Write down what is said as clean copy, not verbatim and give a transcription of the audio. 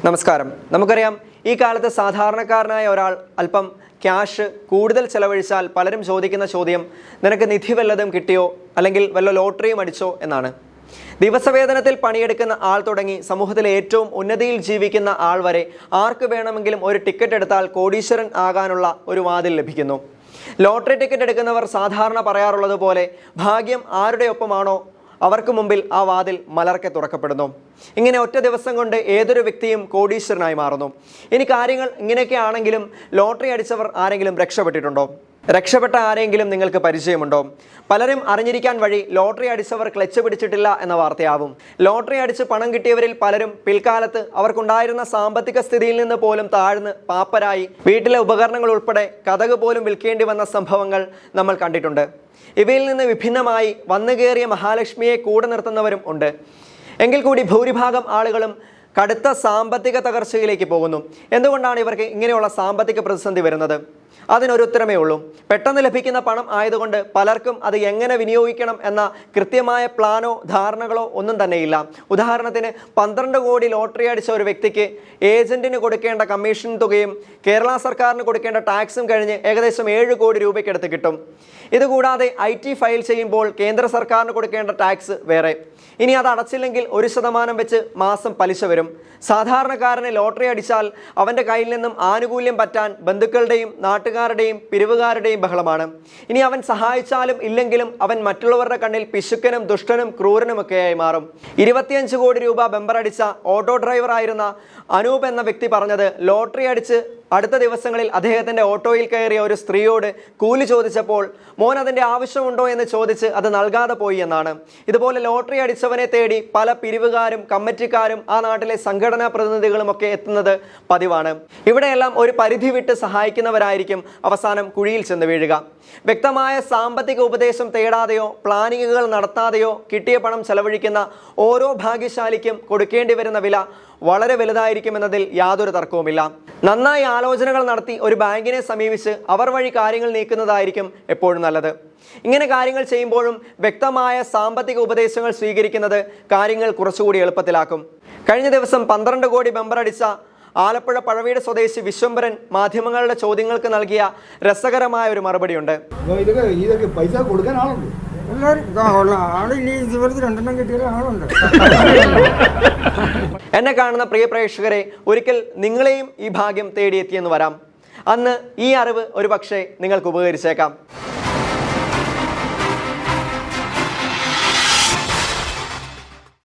നമസ്കാരം. നമുക്കറിയാം, ഈ കാലത്ത് സാധാരണക്കാരനായ ഒരാൾ അല്പം ക്യാഷ് കൂടുതൽ ചെലവഴിച്ചാൽ പലരും ചോദിക്കുന്ന ചോദ്യം, നിനക്ക് നിധി വല്ലതും കിട്ടിയോ, അല്ലെങ്കിൽ വല്ല ലോട്ടറിയും അടിച്ചോ എന്നാണ്. ദിവസവേതനത്തിൽ പണിയെടുക്കുന്ന ആൾ തുടങ്ങി സമൂഹത്തിലെ ഏറ്റവും ഉന്നതിയിൽ ജീവിക്കുന്ന ആൾ വരെ ആർക്ക് വേണമെങ്കിലും ഒരു ടിക്കറ്റ് എടുത്താൽ കോടീശ്വരൻ ആകാനുള്ള ഒരു വാതിൽ ലഭിക്കുന്നു. ലോട്ടറി ടിക്കറ്റ് എടുക്കുന്നവർ സാധാരണ പറയാറുള്ളത് പോലെ ഭാഗ്യം ആരുടെ ഒപ്പമാണോ അവർക്ക് മുമ്പിൽ ആ വാതിൽ മലർക്കെ തുറക്കപ്പെടുന്നു. ഇങ്ങനെ ഒറ്റ ദിവസം കൊണ്ട് ഏതൊരു വ്യക്തിയും കോടീശ്വരനായി മാറുന്നു. ഇനി കാര്യങ്ങൾ ഇങ്ങനെയൊക്കെ ആണെങ്കിലും ലോട്ടറി അടിച്ചവർ ആരെങ്കിലും രക്ഷപ്പെട്ടിട്ടുണ്ടോ? രക്ഷപ്പെട്ട ആരെങ്കിലും നിങ്ങൾക്ക് പരിചയമുണ്ടോ? പലരും അറിഞ്ഞിരിക്കാൻ വഴി ലോട്ടറി അടിച്ചവർ ക്ലച്ച് പിടിച്ചിട്ടില്ല എന്ന വാർത്തയാവും. ലോട്ടറി അടിച്ച് പണം കിട്ടിയവരിൽ പലരും പിൽക്കാലത്ത് അവർക്കുണ്ടായിരുന്ന സാമ്പത്തിക സ്ഥിതിയിൽ നിന്ന് പോലും താഴ്ന്ന് പാപ്പരായി വീട്ടിലെ ഉപകരണങ്ങൾ ഉൾപ്പെടെ കതക് പോലും വിൽക്കേണ്ടി വന്ന സംഭവങ്ങൾ നമ്മൾ കണ്ടിട്ടുണ്ട്. ഇവയിൽ നിന്ന് വിഭിന്നമായി വന്നുകയറിയ മഹാലക്ഷ്മിയെ കൂടെ നിർത്തുന്നവരും ഉണ്ട്. എങ്കിൽ കൂടി ഭൂരിഭാഗം ആളുകളും കടുത്ത സാമ്പത്തിക തകർച്ചയിലേക്ക് പോകുന്നു. എന്തുകൊണ്ടാണ് ഇവർക്ക് ഇങ്ങനെയുള്ള സാമ്പത്തിക പ്രതിസന്ധി വരുന്നത്? അതിനൊരു ഉത്തരമേ ഉള്ളൂ. പെട്ടെന്ന് ലഭിക്കുന്ന പണം ആയതുകൊണ്ട് പലർക്കും അത് എങ്ങനെ വിനിയോഗിക്കണം എന്ന കൃത്യമായ പ്ലാനോ ധാരണകളോ ഒന്നും തന്നെയില്ല. ഉദാഹരണത്തിന് 12 കോടി ലോട്ടറി അടിച്ച ഒരു വ്യക്തിക്ക് ഏജന്റിന് കൊടുക്കേണ്ട കമ്മീഷൻ തുകയും കേരള സർക്കാരിന് കൊടുക്കേണ്ട ടാക്സും കഴിഞ്ഞ് ഏകദേശം 7 കോടി രൂപയ്ക്കടുത്ത് കിട്ടും. ഇതുകൂടാതെ IT ഫയൽ ചെയ്യുമ്പോൾ കേന്ദ്ര സർക്കാരിന് കൊടുക്കേണ്ട ടാക്സ് വേറെ. ഇനി അത് അടച്ചില്ലെങ്കിൽ 1% വെച്ച് മാസം പലിശ വരും. സാധാരണക്കാരന് ലോട്ടറി അടിച്ചാൽ അവൻ്റെ കയ്യിൽ നിന്നും ആനുകൂല്യം പറ്റാൻ ബന്ധുക്കളുടെയും നാട്ടുകാരുടെയും പിരിവുകാരുടെയും ബഹളമാണ്. ഇനി അവൻ സഹായിച്ചാലും ഇല്ലെങ്കിലും അവൻ മറ്റുള്ളവരുടെ കണ്ണിൽ പിശുക്കനും ദുഷ്ടനും ക്രൂരനുമൊക്കെയായി മാറും. 25 കോടി രൂപ ബെമ്പറടിച്ച ഓട്ടോ ഡ്രൈവറായിരുന്ന അനൂപ് എന്ന വ്യക്തി പറഞ്ഞത്, ലോട്ടറി അടിച്ച് അടുത്ത ദിവസങ്ങളിൽ അദ്ദേഹത്തിൻ്റെ ഓട്ടോയിൽ കയറിയ ഒരു സ്ത്രീയോട് കൂലി ചോദിച്ചപ്പോൾ മോൻ അതിൻ്റെ ആവശ്യമുണ്ടോ എന്ന് ചോദിച്ച് അത് നൽകാതെ പോയി എന്നാണ്. ഇതുപോലെ ലോട്ടറി അടിച്ചവനെ തേടി പല പിരിവുകാരും കമ്മിറ്റിക്കാരും ആ നാട്ടിലെ സംഘടനാ പ്രതിനിധികളും ഒക്കെ എത്തുന്നത് പതിവാണ്. ഇവിടെയെല്ലാം ഒരു പരിധി വിട്ട് സഹായിക്കുന്നവരായിരിക്കും അവസാനം കുഴിയിൽ ചെന്ന് വീഴുക. വ്യക്തമായ സാമ്പത്തിക ഉപദേശം തേടാതെയോ പ്ലാനിങ്ങുകൾ നടത്താതെയോ കിട്ടിയ പണം ചെലവഴിക്കുന്ന ഓരോ ഭാഗ്യശാലിക്കും കൊടുക്കേണ്ടി വരുന്ന വില വളരെ വലുതായിരിക്കുമെന്നതിൽ യാതൊരു തർക്കവുമില്ല. നന്നായി ആലോചനകൾ നടത്തി ഒരു ബാങ്കിനെ സമീപിച്ച് അവർ വഴി കാര്യങ്ങൾ നീക്കുന്നതായിരിക്കും എപ്പോഴും നല്ലത്. ഇങ്ങനെ കാര്യങ്ങൾ ചെയ്യുമ്പോഴും വ്യക്തമായ സാമ്പത്തിക ഉപദേശങ്ങൾ സ്വീകരിക്കുന്നത് കാര്യങ്ങൾ കുറച്ചുകൂടി എളുപ്പത്തിലാക്കും. കഴിഞ്ഞ ദിവസം 12 കോടി ബെമ്പറടിച്ച ആലപ്പുഴ പഴവീട് സ്വദേശി വിശ്വംഭരൻ മാധ്യമങ്ങളുടെ ചോദ്യങ്ങൾക്ക് നൽകിയ രസകരമായ ഒരു മറുപടിയുണ്ട്. പൈസ കൊടുക്കാൻ ആളുണ്ട്, എന്നെ കാണുന്ന പ്രിയ പ്രേക്ഷകരെ, ഒരിക്കൽ നിങ്ങളെയും ഈ ഭാഗ്യം തേടിയെത്തിയെന്ന് വരാം. അന്ന് ഈ അറിവ് ഒരു പക്ഷേ നിങ്ങൾക്ക് ഉപകരിച്ചേക്കാം.